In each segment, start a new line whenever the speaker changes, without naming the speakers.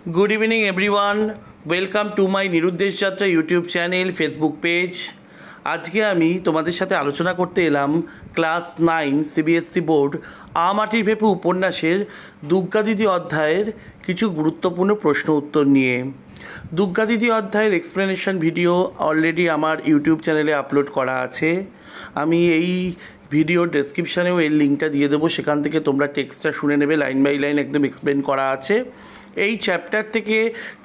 Good evening everyone. Welcome to my নিরুদ্দেশ যাত্রা YouTube channel Facebook page. আজকে আমি তোমাদের সাথে আলোচনা করতে এলাম ক্লাস 9 সিবিএসসি বোর্ড আমাটির ভেপু উপন্যাসের দুর্গাদিদি অধ্যায়ের কিছু গুরুত্বপূর্ণ প্রশ্ন উত্তর নিয়ে। দুর্গাদিদি অধ্যায়ের এক্সপ্লেনেশন ভিডিও অলরেডি আমার ইউটিউব চ্যানেলে আপলোড করা আছে। আমি এই ভিডিও ডেসক্রিপশানেও এর লিঙ্কটা দিয়ে দেবো, সেখান থেকে তোমরা টেক্সটটা শুনে নেবে, লাইন বাই লাইন একদম এক্সপ্লেন করা আছে। এই চ্যাপ্টার থেকে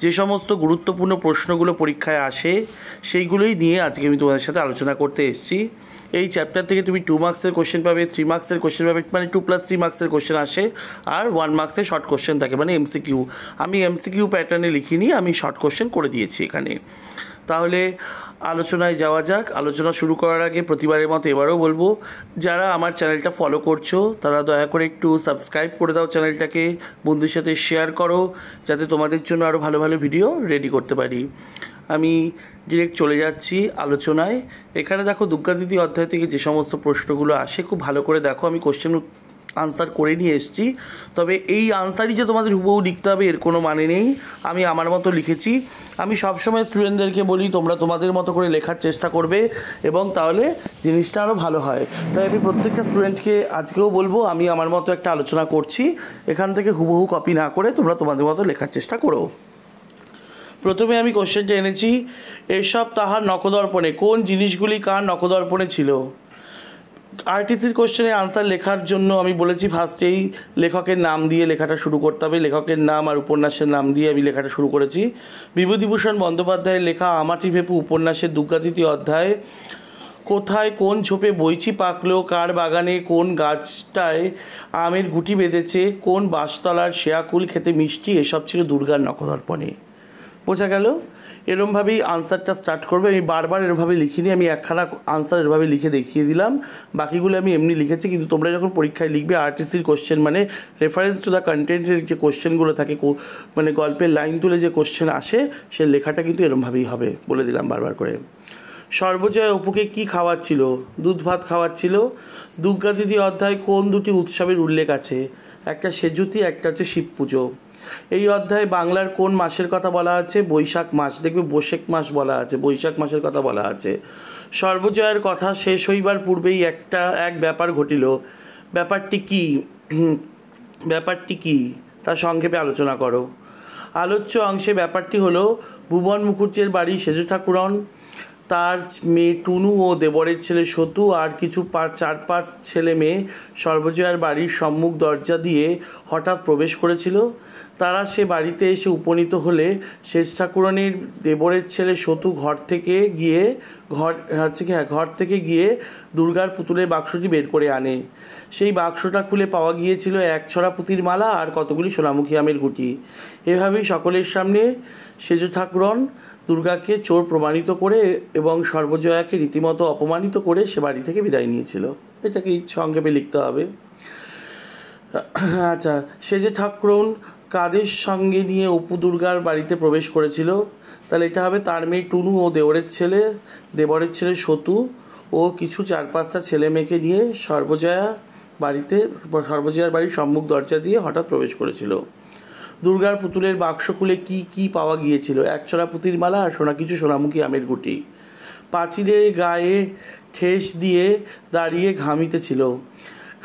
যে সমস্ত গুরুত্বপূর্ণ প্রশ্নগুলো পরীক্ষায় আসে সেইগুলোই নিয়ে আজকে আমি তোমাদের সাথে আলোচনা করতে এসেছি। এই চ্যাপ্টার থেকে তুমি 2 মার্কসের কোশ্চেন পাবে, 3 মার্কসের কোশ্চেন পাবে, মানে 2+3 মার্কসের কোশ্চেন আসে, আর 1 মার্কসের শর্ট কোশ্চেন থাকে, মানে এমসিকিউ। আমি এমসিকিউ প্যাটার্নে লিখিনি, আমি শর্ট কোশ্চেন করে দিয়েছি এখানে। তাহলে আলোচনায় যাওয়া যাক। আলোচনা শুরু করার আগে প্রতিবারের মতো এবারও বলবো, যারা আমার চ্যানেলটা ফলো করছো তারা দয়া করে একটু সাবস্ক্রাইব করে দাও চ্যানেলটাকে, বন্ধুদের সাথে শেয়ার করো, যাতে তোমাদের জন্য আরও ভালো ভালো ভিডিও রেডি করতে পারি। আমি ডিরেক্ট চলে যাচ্ছি আলোচনায়। এখানে দেখো দুর্গাদিদি অধ্যায় থেকে যে সমস্ত প্রশ্নগুলো আসে খুব ভালো করে দেখো। আমি কোশ্চেন আনসার করে নিয়ে এসেছি, তবে এই আনসারই যে তোমাদের হুবহু লিখতে হবে এর কোনো মানে নেই। আমি আমার মতো লিখেছি। আমি সবসময় স্টুডেন্টদেরকে বলি তোমরা তোমাদের মতো করে লেখার চেষ্টা করবে, এবং তাহলে জিনিসটা আরও ভালো হয়। তাই আমি প্রত্যেকটা স্টুডেন্টকে আজকেও বলবো, আমি আমার মতো একটা আলোচনা করছি, এখান থেকে হুবহু কপি না করে তোমরা তোমাদের মতো লেখার চেষ্টা করো। প্রথমে আমি কোশ্চেনটা এনেছি, এসব তাহার নখদর্পণে কোন জিনিসগুলি কার নখদর্পণে ছিল? আরটিসির কোশ্চেনে আনসার লেখার জন্য আমি বলেছি ফার্স্টেই লেখকের নাম দিয়ে লেখাটা শুরু করতে হবে। লেখকের নাম আর উপন্যাসের নাম দিয়ে আমি লেখাটা শুরু করেছি। বিভূতিভূষণ বন্দ্যোপাধ্যায়ের লেখা আমাটির ভেপু উপন্যাসের দুর্গাদিদি অধ্যায় কোথায় কোন ঝোপে বইচি পাকলো, কার বাগানে কোন গাছটায় আমের গুটি বেঁধেছে, কোন বাঁশতলার শেয়াকুল খেতে মিষ্টি, এসব ছিল দুর্গার নখদর্পণে। বোঝা গেল? এরমভাবেই আনসারটা স্টার্ট করবে। আমি বারবার এরমভাবে লিখিনি, আমি একখানা আনসার এরভাবে লিখে দেখিয়ে দিলাম, বাকিগুলো আমি এমনি লিখেছি। কিন্তু তোমরা যখন পরীক্ষায় লিখবে আরটিসির কোশ্চেন, মানে রেফারেন্স টু দ্য কন্টেন্টের যে কোশ্চেনগুলো থাকে, মানে গল্পের লাইন তুলে যে কোশ্চেন আসে, সে লেখাটা কিন্তু এরমভাবেই হবে, বলে দিলাম বারবার করে। সর্বজয়া অপুকে কি খাওয়াচ্ছিল? দুধ ভাত খাওয়াচ্ছিল। দুর্গাদিদি অধ্যায় কোন দুটি উৎসবের উল্লেখ আছে? একটা সেজুতি, একটা হচ্ছে শিব পুজো। এই অধ্যায়ে বাংলার কোন মাসের কথা বলা আছে? বৈশাখ মাস। দেখবে বৈশাখ মাস বলা আছে, বৈশাখ মাসের কথা বলা আছে। সর্বজয়ার কথা শেষ হইবার পূর্বেই এক ব্যাপার ঘটিল। ব্যাপারটি কি? ব্যাপারটি কি তা সংক্ষেপে আলোচনা করো। আলোচ্য অংশে ব্যাপারটি হলো, ভুবন মুখুজ্জের বাড়ি সেজ ঠাকুরন, তার মেয়ে টুনু ও দেবরের ছেলে সতু আর কিছু 4-5 ছেলে মেয়ে সর্বজয়ার বাড়ির সম্মুখ দরজা দিয়ে হঠাৎ প্রবেশ করেছিল। তারা সে বাড়িতে এসে উপনীত হলে শেষ ঠাকুরনের দেবরের ছেলে সতু ঘর থেকে গিয়ে দুর্গার পুতুলের বাক্সটি বের করে আনে। সেই বাক্সটা খুলে পাওয়া গিয়েছিল 1 ছড়া পুঁতির মালা আর কতগুলি সোনামুখী আমের গুটি। এভাবেই সকলের সামনে সেজ ঠাকুরন দুর্গাকে চোর প্রমাণিত করে এবং সর্বজয়াকে রীতিমতো অপমানিত করে সে বাড়ি থেকে বিদায় নিয়েছিল। এটাকে সংক্ষেপে লিখতে হবে। আচ্ছা, সেজ ঠাকুরন কাদের সঙ্গে নিয়ে অপু দুর্গার বাড়িতে প্রবেশ করেছিল? তাহলে এটা হবে তার মেয়ে টুনু ও দেবরের ছেলে সতু ও কিছু 4-5টা ছেলে মেয়েকে নিয়ে সর্বজয়ার বাড়ির সম্মুখ দরজা দিয়ে হঠাৎ প্রবেশ করেছিল। দুর্গার পুতুলের বাক্স খুলে কি কি পাওয়া গিয়েছিল? 1 ছড়া পুঁতির মালা আর কিছু সোনামুখী আমের গুটি। পাঁচিলের গায়ে ঠেস দিয়ে দাঁড়িয়ে ঘামিতেছিল।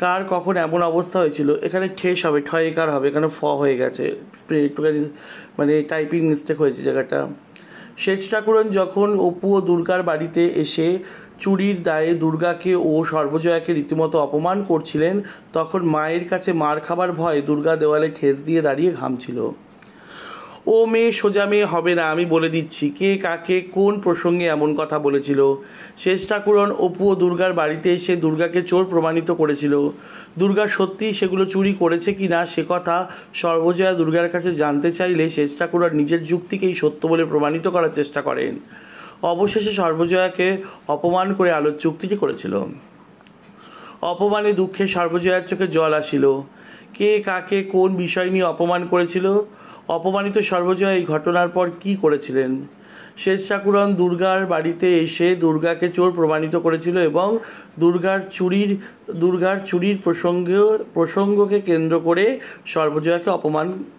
কার কখন এমন অবস্থা হয়েছিল? এখানে ঠেস হবে, ঠয়েকার হবে, এখানে ফ হয়ে গেছে, একটুখানি মানে টাইপিং মিস্টেক হয়েছে জায়গাটা। শেষ ঠাকুরন যখন অপু ও দুর্গার বাড়িতে এসে চুরির দায়ে দুর্গাকে ও সর্বজয়াকে রীতিমতো অপমান করছিলেন, তখন মায়ের কাছে মার খাবার ভয়ে দুর্গা দেওয়ালে ঠেস দিয়ে দাঁড়িয়ে ঘামছিল। ও মেয়ে সোজা মেয়ে হবে না, আমি বলে দিচ্ছি। কে কাকে কোন প্রসঙ্গে এমন কথা বলেছিল? শেষ ঠাকুরন অপু ও দুর্গার বাড়িতে এসে দুর্গাকে চোর প্রমাণিত করেছিল। দুর্গা সত্যিই সেগুলো চুরি করেছে কি না সে কথা সর্বজয়া দুর্গার কাছে জানতে চাইলে শেষ ঠাকুরন নিজের যুক্তিকেই সত্য বলে প্রমাণিত করার চেষ্টা করেন। অবশেষে সর্বজয়াকে অপমান করে আলোচ্য উক্তিটি করেছিল। অপমানে দুঃখে সর্বজয়ার চোখে জল আসিল। কে কাকে কোন বিষয় নিয়ে অপমান করেছিল? অপমানিত সর্বজয়া এই ঘটনার পর কি করেছিলেন? শেষ ঠাকুরন দুর্গার বাড়িতে এসে দুর্গাকে চোর প্রমাণিত করেছিল এবং দুর্গার চুরির প্রসঙ্গকে কেন্দ্র করে সর্বজয়াকে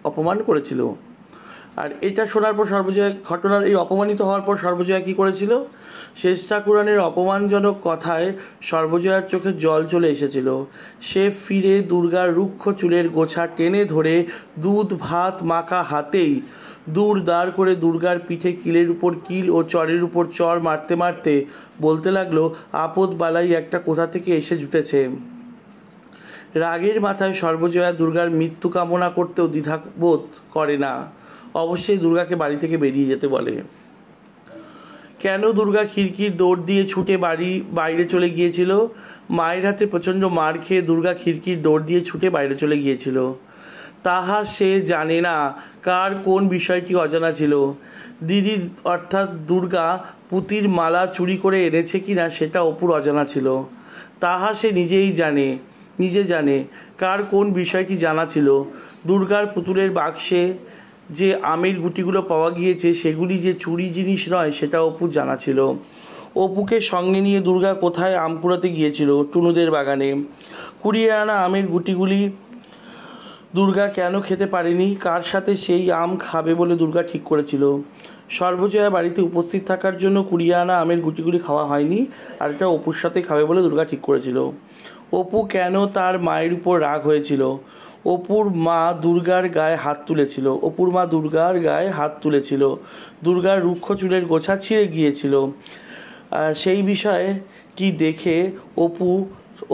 অপমান করেছিল। আর এটা শোনার পর সর্বজয়া, ঘটনার এই অপমানিত হওয়ার পর সর্বজয়া কী করেছিল? শেষ ঠাকুরানের অপমানজনক কথায় সর্বজয়ার চোখে জল চলে এসেছিল। সে ফিরে দুর্গার রুক্ষ চুলের গোছা টেনে ধরে দুধ ভাত মাখা হাতেই দূর দাঁড় করে দুর্গার পিঠে কিলের উপর কিল ও চরের উপর চর মারতে মারতে বলতে লাগলো, আপদ বালাই একটা কোথা থেকে এসে জুটেছে। রাগের মাথায় সর্বজয়া দুর্গার মৃত্যু কামনা করতেও দ্বিধাবোধ করে না। অবশ্যই দুর্গাকে বাড়ি থেকে বেরিয়ে যেতে বলে। কেন দুর্গা খিড়কির দৌড় দিয়ে ছুটে বাইরে চলে গিয়েছিল? মায়ের হাতে প্রচণ্ড মার খেয়ে দুর্গা খিড়কির দৌড় দিয়ে ছুটে বাইরে চলে গিয়েছিল। তাহা সে জানে না কার কোন বিষয়টি অজানা ছিল। দিদি অর্থাৎ দুর্গা পুঁতির মালা চুরি করে এনেছে কিনা সেটা অপুর অজানা ছিল। তাহা সে নিজে জানে কার কোন বিষয়টি জানা ছিল। দুর্গার পুতুলের বাক্সে যে আমের গুটিগুলো পাওয়া গিয়েছে সেগুলি যে চুরি জিনিস নয় সেটা অপুর জানা ছিল। অপুকে সঙ্গে নিয়ে দুর্গা কোথায় আম কুড়াতে গিয়েছিল? টুনুদের বাগানে। কুড়িয়ে আনা আমের গুটিগুলি দুর্গা কেন খেতে পারেনি? কার সাথে সেই আম খাবে বলে দুর্গা ঠিক করেছিল? সর্বজয়া বাড়িতে উপস্থিত থাকার জন্য কুড়িয়ে আনা আমের গুটিগুলি খাওয়া হয়নি, আর এটা অপুর সাথে খাবে বলে দুর্গা ঠিক করেছিল। অপু কেন তার মায়ের উপর রাগ হয়েছিল? অপুর মা দুর্গার গায়ে হাত তুলেছিল। দুর্গার রুক্ষ চুলের গোছা ছিঁড়ে গিয়েছিল। সেই বিষয়টি দেখে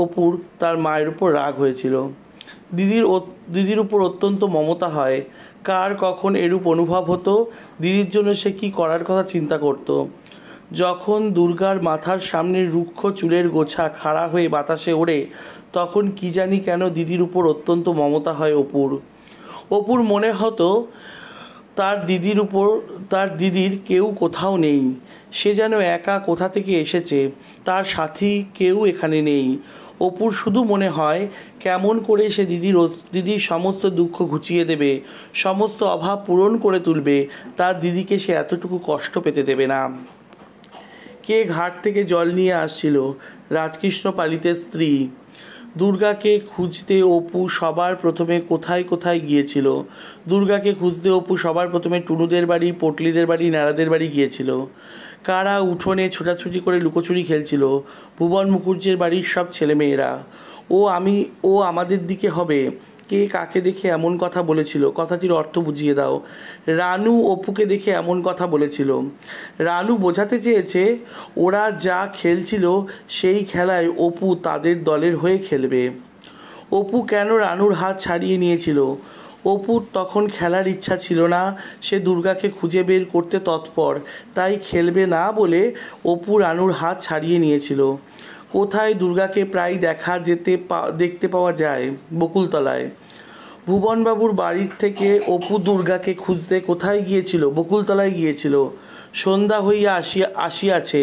অপুর তার মায়ের উপর রাগ হয়েছিল। দিদির উপর অত্যন্ত মমতা হয়। কার কখন এরূপ অনুভব হতো? দিদির জন্য সে কি করার কথা চিন্তা করত। যখন দুর্গার মাথার সামনে রুক্ষ চুলের গোছা খাড়া হয়ে বাতাসে ওড়ে, তখন কি জানি কেন দিদির উপর অত্যন্ত মমতা হয় অপুর মনে হতো তার দিদির কেউ কোথাও নেই। সে যেন একা কোথা থেকে এসেছে, তার সাথী কেউ এখানে নেই। অপুর শুধু মনে হয় কেমন করে সে দিদির সমস্ত দুঃখ ঘুচিয়ে দেবে, সমস্ত অভাব পূরণ করে তুলবে। তার দিদিকে সে এতটুকু কষ্ট পেতে দেবে না। কে ঘাট থেকে জল নিয়ে আসছিল? রাজকৃষ্ণ পালিতের স্ত্রী। দুর্গাকে খুঁজতে অপু সবার প্রথমে কোথায় গিয়েছিল? দুর্গাকে খুঁজতে অপু সবার প্রথমে টুনুদের বাড়ি, পটলিদের বাড়ি, নাড়াদের বাড়ি গিয়েছিল। কারা উঠোনে ছোটাছুটি করে লুকোচুরি খেলছিল? ভুবন মুখুজ্জের বাড়ির সব ছেলেমেয়েরা। ও আমাদের দিকে হবে। কে কাকে দেখে এমন কথা বলেছিল? কথাটির অর্থ বুঝিয়ে দাও। রানু অপুকে দেখে এমন কথা বলেছিল। রানু বোঝাতে চেয়েছে ওরা যা খেলছিল সেই খেলায় অপু তাদের দলের হয়ে খেলবে। অপু কেন রানুর হাত ছাড়িয়ে নিয়েছিল? অপুর তখন খেলার ইচ্ছা ছিল না। সে দুর্গাকে খুঁজে বের করতে তৎপর, তাই খেলবে না বলে অপু রানুর হাত ছাড়িয়ে নিয়েছিল। কোথায় দুর্গাকে প্রায় দেখতে পাওয়া যায়? বকুলতলায়। ভুবনবাবুর বাড়ির থেকে অপু দুর্গাকে খুঁজতে কোথায় গিয়েছিল? বকুলতলায় গিয়েছিল। সন্ধ্যা হইয়া আসিয়াছে।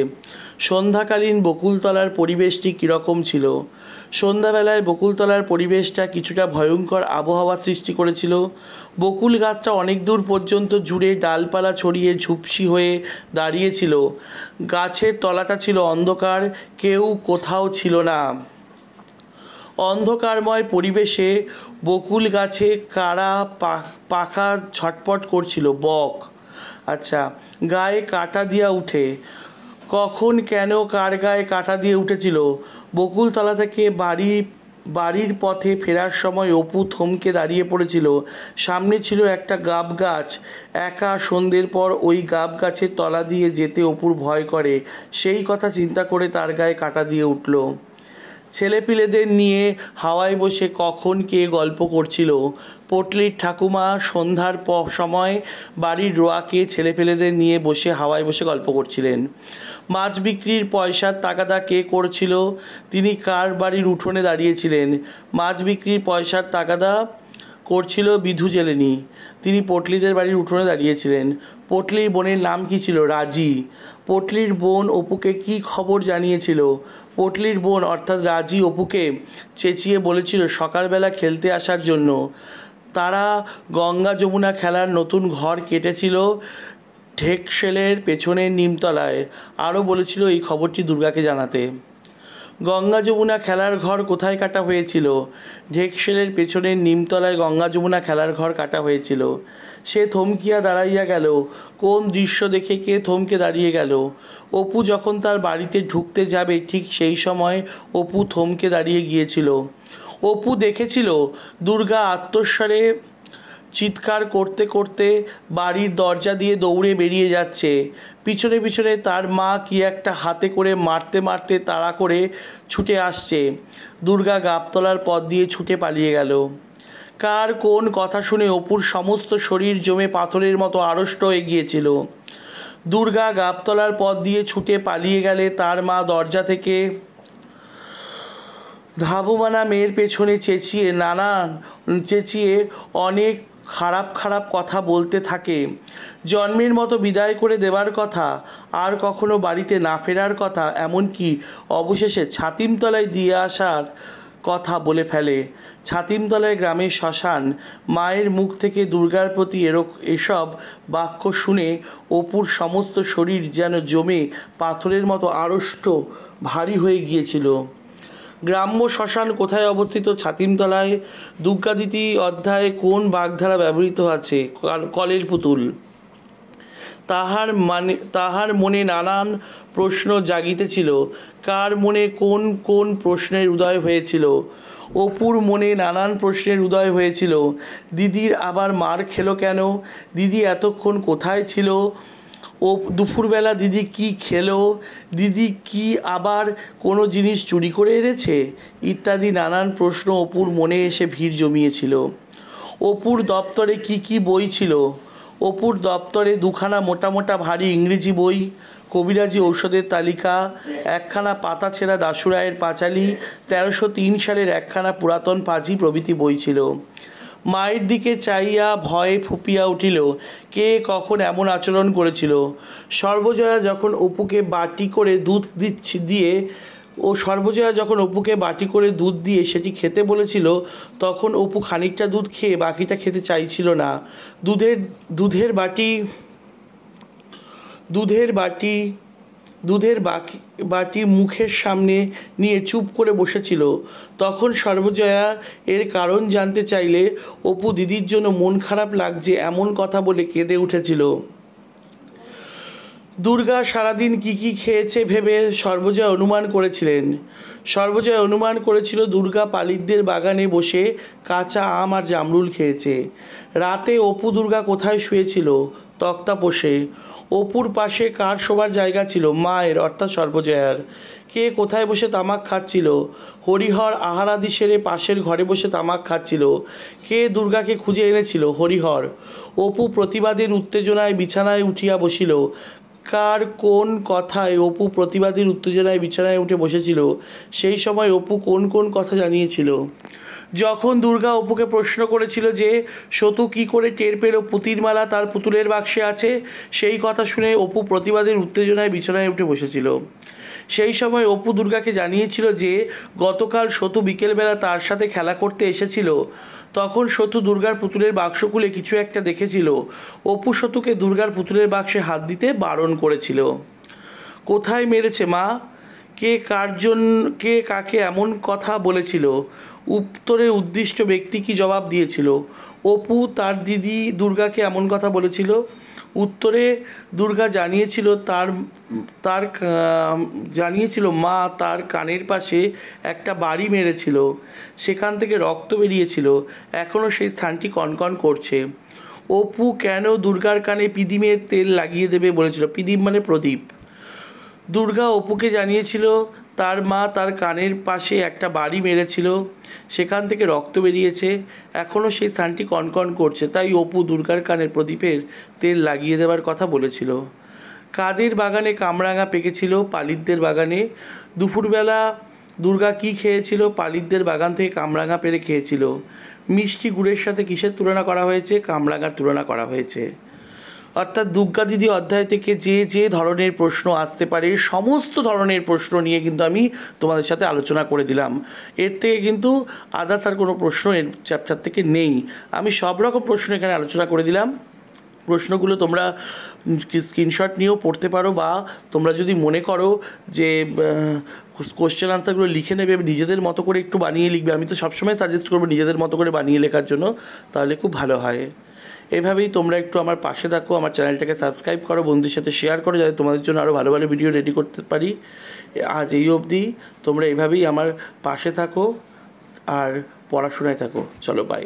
সন্ধ্যাকালীন বকুলতলার পরিবেশটি কীরকম ছিল? সন্ধ্যাবেলায় বকুলতলার পরিবেশটা কিছুটা ভয়ঙ্কর আবহাওয়া সৃষ্টি করেছিল। বকুল গাছটা অনেক দূর পর্যন্ত জুড়ে ডালপালা ছড়িয়ে ঝুপসি হয়ে দাঁড়িয়েছিল। গাছের তলাটা ছিল অন্ধকার, কেউ কোথাও ছিল না। অন্ধকারময় পরিবেশে বকুল গাছে কারা পাখা ছটপট করছিল? বক। আচ্ছা, গায়ে কাটা দিয়া উঠে। কখন, কেন, কার গায়ে কাটা দিয়ে উঠেছিল? বকুলতলা থেকে বাড়ির পথে ফেরার সময় অপু থমকে দাঁড়িয়ে পড়েছিল। সামনে ছিল একটা গাব গাছ। একা সন্ধ্যের পর ওই গাব গাছের তলা দিয়ে যেতে অপুর ভয় করে। সেই কথা চিন্তা করে তার গায়ে কাটা দিয়ে উঠল। ছেলেপিলেদের নিয়ে হাওয়ায় বসে কখন কে গল্প করছিল? পটলির ঠাকুমা সন্ধ্যার সময় বাড়ির রোয়াকে ছেলেপেলেদের নিয়ে বসে হাওয়ায় বসে গল্প করছিলেন। মাছ বিক্রির পয়সার তাগাদা কে করছিল? তিনি কার বাড়ির উঠোনে দাঁড়িয়েছিলেন? মাছ বিক্রির পয়সার তাগাদা করছিল বিধু জেলেনি। তিনি পটলিদের বাড়ির উঠোনে দাঁড়িয়েছিলেন। পটলির বোনের নাম কি ছিল? রাজি। পটলির বোন অপুকে কি খবর জানিয়েছিল? পটলির বোন অর্থাৎ রাজি অপুকে চেঁচিয়ে বলেছিল সকালবেলা খেলতে আসার জন্য। তারা গঙ্গা যমুনা খেলার নতুন ঘর কেটেছিল ঢেকশেলের পেছনের নিমতলায়। আরও বলেছিল এই খবরটি দুর্গাকে জানাতে। গঙ্গা যমুনা খেলার ঘর কোথায় কাটা হয়েছিল? ঢেকশেলের পেছনের নিমতলায় গঙ্গা যমুনা খেলার ঘর কাটা হয়েছিল। সে থমকিয়া দাঁড়াইয়া গেল। কোন দৃশ্য দেখে কে থমকে দাঁড়িয়ে গেল? অপু যখন তার বাড়িতে ঢুকতে যাবে ঠিক সেই সময় অপু থমকে দাঁড়িয়ে গিয়েছিল। অপু দেখেছিল দুর্গা আত্মস্বরে চিৎকার করতে করতে বাড়ির দরজা দিয়ে দৌড়ে বেরিয়ে যাচ্ছে। পিছনে পিছনে তার মা কি একটা হাতে করে মারতে মারতে তাড়া করে ছুটে আসছে। দুর্গা গাবতলার পথ দিয়ে ছুটে পালিয়ে গেল। কার কোন কথা শুনে অপুর সমস্ত শরীর জমে পাথরের মতো আড়ষ্ট হয়ে গিয়েছিল। দুর্গা গাবতলার পথ দিয়ে ছুটে পালিয়ে গেলে তার মা দরজা থেকে ধাবমানা মেয়ের পেছনে চেঁচিয়ে অনেক খারাপ খারাপ কথা বলতে থাকে। জন্মের মতো বিদায় করে দেবার কথা, আর কখনো বাড়িতে না ফেরার কথা, এমনকি অবশেষে ছাতিমতলায় দিয়ে আসার কথা বলে ফেলে। ছাতিমতলায় গ্রামের শ্মশান। মায়ের মুখ থেকে দুর্গার প্রতি এসব বাক্য শুনে অপুর সমস্ত শরীর যেন জমে পাথরের মতো আড়ষ্ট ভারী হয়ে গিয়েছিল। গ্রাম্য শ্মশান কোথায় অবস্থিত? ছাতিমতলায়। দুর্গাদিতি অধ্যায়ে কোন বাগধারা ব্যবহৃত আছে? কলের পুতুল। তাহার মনে নানান প্রশ্ন জাগিতেছিল। কার মনে কোন কোন প্রশ্নের উদয় হয়েছিল? অপুর মনে নানান প্রশ্নের উদয় হয়েছিল। দিদির আবার মার খেলো কেন? দিদি এতক্ষণ কোথায় ছিল? ও দুপুরবেলা দিদি কি খেলো? দিদি কি আবার কোনো জিনিস চুরি করে এনেছে? ইত্যাদি নানান প্রশ্ন অপুর মনে এসে ভিড় জমিয়েছিল। অপুর দপ্তরে কি কি বই ছিল? অপুর দপ্তরে দুখানা মোটা মোটা ভারী ইংরেজি বই, কবিরাজি ঔষধের তালিকা, একখানা পাতা ছেঁড়া দাশুরায়ের পাঁচালী, 1303 সালের একখানা পুরাতন পাঁজি প্রভৃতি বই ছিল। মায়ের দিকে চাইয়া ভয়ে ফুপিয়া উঠিল। কে কখন এমন আচরণ করেছিল? সর্বজয়া যখন অপুকে বাটি করে দুধ দিয়ে সেটি খেতে বলেছিল, তখন অপু খানিকটা দুধ খেয়ে বাকিটা খেতে চাইছিল না। দুধের বাটি মুখের সামনে নিয়ে চুপ করে বসেছিল। তখন সর্বজয়া এর কারণ জানতে চাইলে অপু দিদির জন্য মন খারাপ লাগছে এমন কথা বলে কেঁদে উঠেছিল। দুর্গা সারাদিন কি কি খেয়েছে ভেবে সর্বজয়া অনুমান করেছিল দুর্গা পালিতদের বাগানে বসে কাঁচা আম আর জামরুল খেয়েছে। রাতে অপু দুর্গা কোথায় শুয়েছিল? তক্তাপোষে। অপুর পাশে কার শোবার জায়গা ছিল? মায়ের, অর্থাৎ সর্বজয়ার। কে কোথায় বসে তামাক খাচ্ছিল? হরিহর আহারাদি সেরে পাশের ঘরে বসে তামাক খাচ্ছিল। কে দুর্গাকে খুঁজে এনেছিল? হরিহর। অপু প্রতিবাদের উত্তেজনায় বিছানায় উঠিয়া বসিল। কার কোন কথায় অপু প্রতিবাদের উত্তেজনায় বিছানায় উঠে বসেছিল? সেই সময় অপু কোন কোন কথা জানিয়েছিল? যখন দুর্গা অপুকে প্রশ্ন করেছিল যে সতু কি করে টের পেল পুতির মালা তার পুতুলের বাক্সে আছে, সেই কথা শুনে অপু প্রতিবাদের উত্তেজনায় বিছানায় উঠে বসেছিল। সেই সময় অপু দুর্গাকে জানিয়েছিল যে গতকাল সতু বিকেলবেলা তার সাথে খেলা করতে এসেছিল। তখন সতু দুর্গার পুতুলের বাক্স খুলে কিছু একটা দেখেছিল। অপু সতুকে দুর্গার পুতুলের বাক্সে হাত দিতে বারণ করেছিল। কোথায় মেরেছে মা? কে কাকে এমন কথা বলেছিল? উত্তরে উদ্দিষ্ট ব্যক্তি কি জবাব দিয়েছিল? অপু তার দিদি দুর্গাকে এমন কথা বলেছিল। উত্তরে দুর্গা জানিয়েছিল মা তার কানের পাশে একটা বাড়ি মেরেছিল, সেখান থেকে রক্ত বেরিয়েছিল, এখনও সেই স্থানটি কনকন করছে। অপু কেন দুর্গার কানে পিদিমের তেল লাগিয়ে দেবে বলেছিল? পিদিম মানে প্রদীপ। দুর্গা অপুকে জানিয়েছিল তার মা তার কানের পাশে একটা বাড়ি মেরেছিল, সেখান থেকে রক্ত বেরিয়েছে, এখনও সেই স্থানটি কনকন করছে, তাই অপু দুর্গার কানের প্রদীপের তেল লাগিয়ে দেওয়ার কথা বলেছিল। কাদের বাগানে কামরাঙা পেকেছিল? পালিতদের বাগানে। দুপুরবেলা দুর্গা কি খেয়েছিল? পালিতদের বাগান থেকে কামরাঙা পেড়ে খেয়েছিল। মিষ্টি গুড়ের সাথে কিসের তুলনা করা হয়েছে? কামরাঙার তুলনা করা হয়েছে। অর্থাৎ দুর্গা দিদি অধ্যায় থেকে যে ধরনের প্রশ্ন আসতে পারে সমস্ত ধরনের প্রশ্ন নিয়ে কিন্তু আমি তোমাদের সাথে আলোচনা করে দিলাম। এর থেকে কিন্তু আদার্স আর কোনো প্রশ্ন এর চ্যাপ্টার থেকে নেই। আমি সব রকম প্রশ্ন এখানে আলোচনা করে দিলাম। প্রশ্নগুলো তোমরা স্ক্রিনশট নিয়েও পড়তে পারো, বা তোমরা যদি মনে করো যে কোশ্চেন আনসারগুলো লিখে নেবে, নিজেদের মতো করে একটু বানিয়ে লিখবে, আমি তো সবসময় সাজেস্ট করবো নিজেদের মতো করে বানিয়ে লেখার জন্য, তাহলে খুব ভালো হয়। এভাবেই তোমরা একটু আমার পাশে থাকো, আমার চ্যানেলটাকে সাবস্ক্রাইব করো, বন্ধুদের সাথে শেয়ার করো, যাতে তোমাদের জন্য আরও ভালো ভালো ভিডিও রেডি করতে পারি। আজ এই অবধি, তোমরা এভাবেই আমার পাশে থাকো আর পড়াশোনায় থাকো। চলো, বাই।